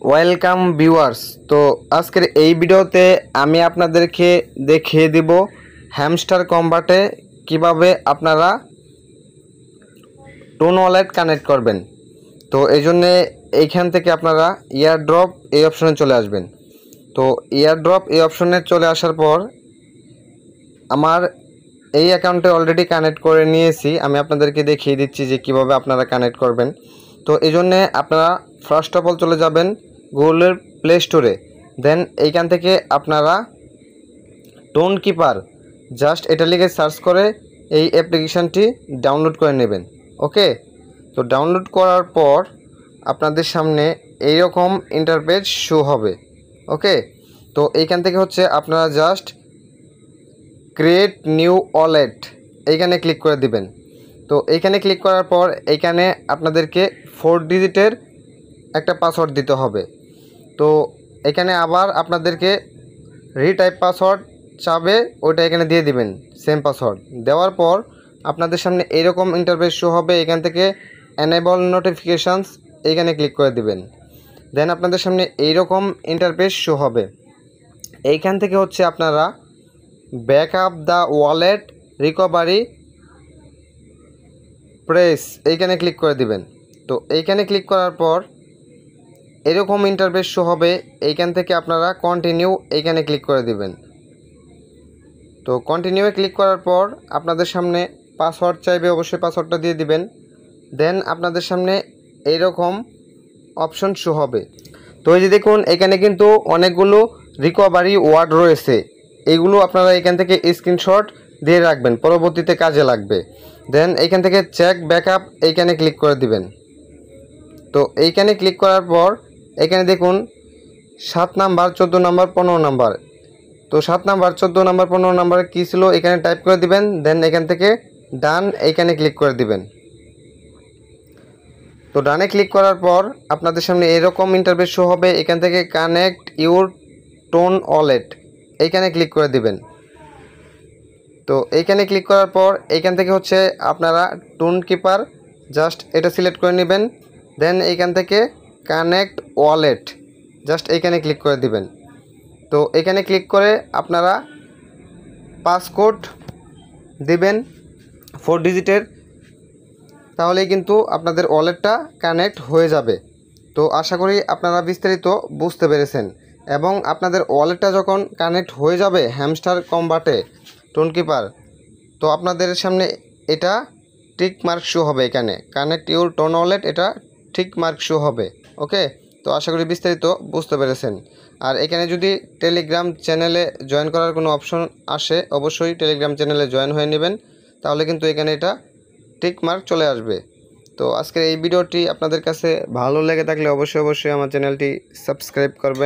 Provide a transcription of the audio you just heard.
Welcome viewers. তো আজকের এই ভিডিওতে আমি আপনাদেরকে দেখিয়ে দিব হ্যামস্টার কম্বাটে কিভাবে আপনারা টোন ওয়ালেট কানেক্ট করবেন। তো এই জন্যে এইখান থেকে আপনারা ইয়ারড্রপ এই অপশনে চলে আসবেন। তো ইয়ারড্রপ এই অপশনে চলে আসার পর আমার এই অ্যাকাউন্টে অলরেডি কানেক্ট করে নিয়েছি। আমি আপনাদেরকে দেখিয়ে দিচ্ছি যে কিভাবে আপনারা কানেক্ট করবেন। তো এই জন্যে আপনারা ফার্স্ট অফ অল চলে যাবেন গুগলের প্লে স্টোরে। দেন এইখান থেকে আপনারা টোন কিপার জাস্ট এটা লিখে সার্চ করে এই অ্যাপ্লিকেশানটি ডাউনলোড করে নেবেন। ওকে, তো ডাউনলোড করার পর আপনাদের সামনে এইরকম ইন্টারফেস শো হবে। ওকে, তো এইখান থেকে হচ্ছে আপনারা জাস্ট ক্রিয়েট নিউ ওয়ালেট এইখানে ক্লিক করে দিবেন। তো এইখানে ক্লিক করার পর এইখানে আপনাদেরকে 4 ডিজিটের একটা পাসওয়ার্ড দিতে হবে। তো এখানে আবার আপনাদেরকে রিটাইপ পাসওয়ার্ড চাবে, ওইটা এখানে দিয়ে দিবেন সেম পাসওয়ার্ড। দেওয়ার পর আপনাদের সামনে এইরকম ইন্টারফেস শো হবে। এখান থেকে এনেবল নোটিফিকেশানস এইখানে ক্লিক করে দিবেন। দেন আপনাদের সামনে এইরকম ইন্টারফেস শো হবে। এইখান থেকে হচ্ছে আপনারা backup the wallet recovery press এইখানে ক্লিক করে দিবেন। তো এইখানে ক্লিক করার পর এরকম ইন্টারফেস শো হবে। এইখান থেকে আপনারা কন্টিনিউ এইখানে ক্লিক করে দিবেন। তো কন্টিনিউয়ে ক্লিক করার পর আপনাদের সামনে পাসওয়ার্ড চাইবে, অবশ্যই পাসওয়ার্ডটা দিয়ে দিবেন। দেন আপনাদের সামনে এইরকম অপশন শো হবে। তো এই যে দেখুন এখানে কিন্তু অনেকগুলো রিকভারি ওয়ার্ড রয়েছে, এইগুলো আপনারা এখান থেকে স্ক্রিনশট দিয়ে রাখবেন, পরবর্তীতে কাজে লাগবে। দেন এইখান থেকে চেক ব্যাকআপ এইখানে ক্লিক করে দিবেন। তো এইখানে ক্লিক করার পর এখানে দেখুন 7 নাম্বার, 14 নাম্বার, 15 নাম্বার। তো 7 নাম্বার, 14 নাম্বার, 15 নাম্বার কী ছিল এখানে টাইপ করে দিবেন। দেন এখান থেকে ডান এইখানে ক্লিক করে দিবেন। তো ডানে ক্লিক করার পর আপনাদের সামনে এরকম ইন্টারফেস শো হবে। এখান থেকে কানেক্ট ইউর টোন ওয়ালেট এইখানে ক্লিক করে দিবেন। তো এইখানে ক্লিক করার পর এইখান থেকে হচ্ছে আপনারা টোন কিপার জাস্ট এটা সিলেক্ট করে নেবেন। দেন এইখান থেকে কানেক্ট ওয়ালেট জাস্ট এইখানে ক্লিক করে দিবেন। তো এখানে ক্লিক করে আপনারা পাসকোড দিবেন 4 ডিজিটের, তাহলেই কিন্তু আপনাদের ওয়ালেটটা কানেক্ট হয়ে যাবে। তো আশা করি আপনারা বিস্তারিত বুঝতে পেরেছেন। এবং আপনাদের ওয়ালেটটা যখন কানেক্ট হয়ে যাবে হ্যামস্টার কম্বাটে টোন কিপার, তো আপনাদের সামনে এটা টিক মার্ক শো হবে, এখানে কানেক্ট ইউর টোন ওয়ালেট এটা টিক মার্ক শো হবে। ওকে, তো আশা করি বিস্তারিত বুঝতে পেরেছেন। আর এখানে যদি টেলিগ্রাম চ্যানেলে জয়েন করার কোনো অপশন আসে, অবশ্যই টেলিগ্রাম চ্যানেলে জয়েন হয়ে নেবেন, তাহলে কিন্তু এখানে এটা টিক মার্ক চলে আসবে। তো আজকের এই ভিডিওটি আপনাদের কাছে ভালো লেগে থাকলে অবশ্যই আমার চ্যানেলটি সাবস্ক্রাইব করবেন।